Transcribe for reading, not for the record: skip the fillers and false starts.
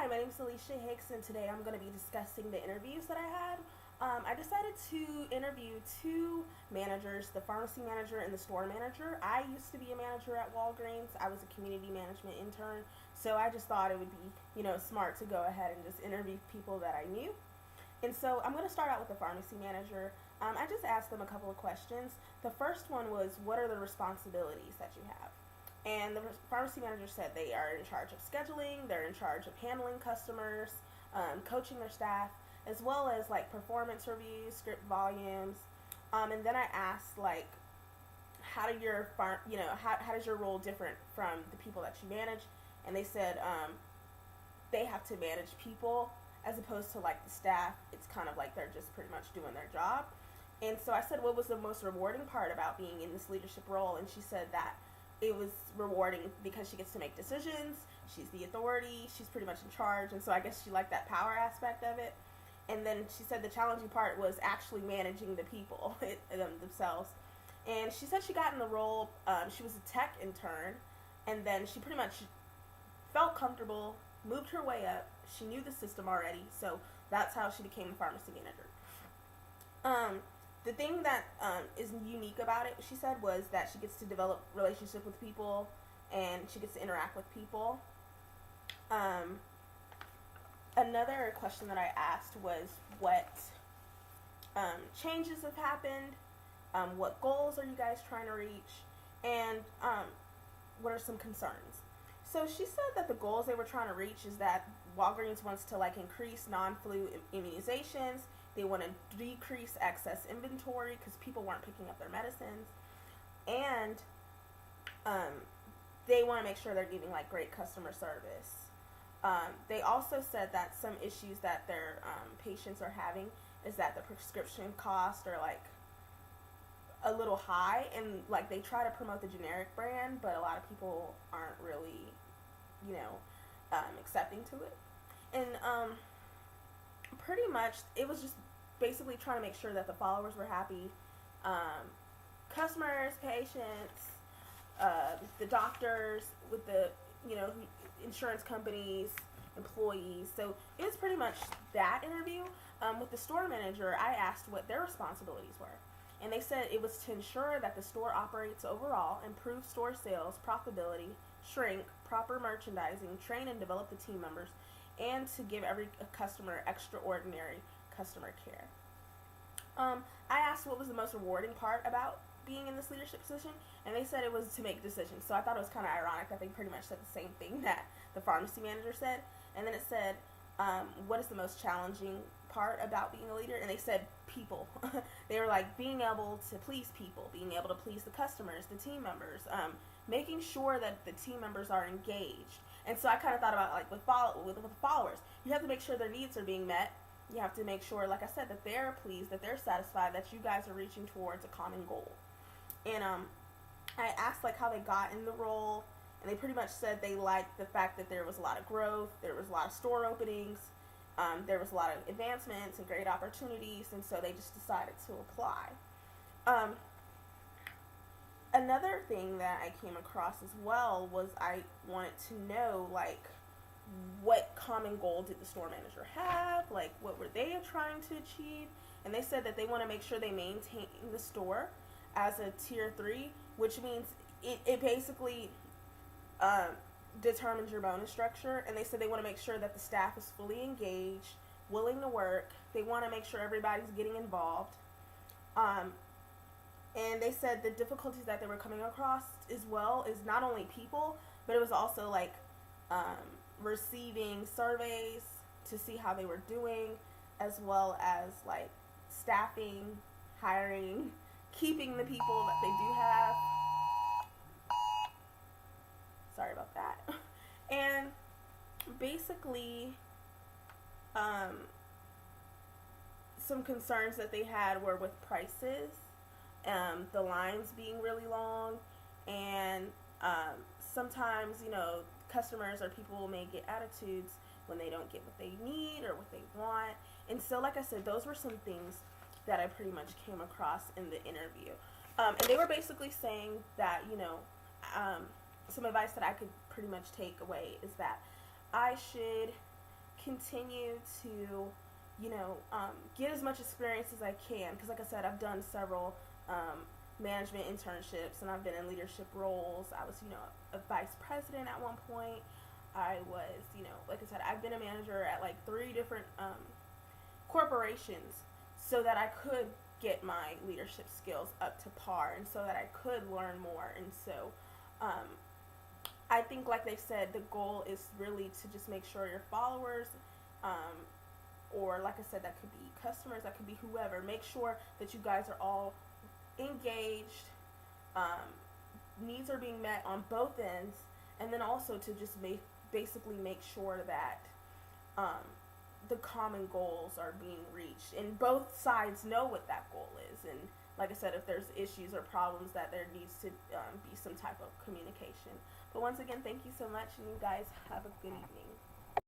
my name is Alicia Hicks, and today I'm going to be discussing the interviews that I had. I decided to interview two managers, the pharmacy manager and the store manager. I used to be a manager at Walgreens. I was a community management intern, so I just thought it would be, smart to go ahead and just interview people that I knew. And so I'm going to start out with the pharmacy manager. I just asked them a couple of questions. The first one was, what are the responsibilities that you have? And the pharmacy manager said they are in charge of scheduling, they're in charge of handling customers, coaching their staff, as well as like performance reviews, script volumes. And then I asked like, how do your how does your role different from the people that you manage? And they said they have to manage people as opposed to like the staff. It's kind of like they're just pretty much doing their job. And so I said, what was the most rewarding part about being in this leadership role? And she said that it was rewarding because she gets to make decisions. She's the authority. She's pretty much in charge. And so I guess she liked that power aspect of it. And then she said the challenging part was actually managing the people themselves. And she said she got in the role. She was a tech intern. And then she pretty much felt comfortable, moved her way up. She knew the system already. So that's how she became the pharmacy manager. The thing that is unique about it, she said, was that she gets to develop relationship with people and she gets to interact with people. Another question that I asked was what changes have happened, what goals are you guys trying to reach, and what are some concerns. So she said that the goals they were trying to reach is that Walgreens wants to like increase non-flu immunizations. They want to decrease excess inventory because people weren't picking up their medicines. And they want to make sure they're giving like great customer service. They also said that some issues that their patients are having is that the prescription costs are like a little high, and like they try to promote the generic brand, but a lot of people aren't really, accepting to it. And pretty much it was just basically trying to make sure that the followers were happy, customers, patients, the doctors, with the insurance companies, employees. So it was pretty much that interview. With the store manager, I asked what their responsibilities were, and they said it was to ensure that the store operates overall, improve store sales, profitability, shrink, proper merchandising, train and develop the team members, and to give every customer extraordinary customer care. I asked what was the most rewarding part about being in this leadership position, and they said it was to make decisions. So I thought it was kind of ironic that they pretty much said the same thing that the pharmacy manager said. And then it said, what is the most challenging part about being a leader? And they said people. They were like being able to please people, being able to please the customers, the team members, making sure that the team members are engaged. And so I kind of thought about like with followers, you have to make sure their needs are being met. You have to make sure, like I said, that they're pleased, that they're satisfied, that you guys are reaching towards a common goal. And I asked like how they got in the role, and they pretty much said they liked the fact that there was a lot of growth, there was a lot of store openings, there was a lot of advancements and great opportunities, and so they just decided to apply. Another thing that I came across as well was I wanted to know like what common goal did the store manager have, like what were they trying to achieve. And they said that they want to make sure they maintain the store as a tier 3, which means it basically determines your bonus structure. And they said they want to make sure that the staff is fully engaged, willing to work. They want to make sure everybody's getting involved. And they said the difficulties that they were coming across as well is not only people, but it was also like receiving surveys to see how they were doing, as well as like staffing, hiring, keeping the people that they do have. Sorry about that. And basically, some concerns that they had were with prices, the lines being really long, and sometimes, customers or people may get attitudes when they don't get what they need or what they want. And so, like I said, those were some things that I pretty much came across in the interview. And they were basically saying that, some advice that I could pretty much take away is that I should continue to, get as much experience as I can. Because, like I said, I've done several management internships, and I've been in leadership roles. I was, a vice president at one point. I was, like I said, I've been a manager at like 3 different corporations, so that I could get my leadership skills up to par, and so that I could learn more. And so I think, like they said, the goal is really to just make sure your followers, or like I said, that could be customers, that could be whoever, make sure that you guys are all engaged, needs are being met on both ends, and then also to just basically make sure that the common goals are being reached, and both sides know what that goal is. And like I said, if there's issues or problems, that there needs to be some type of communication. But once again, thank you so much, and you guys have a good evening.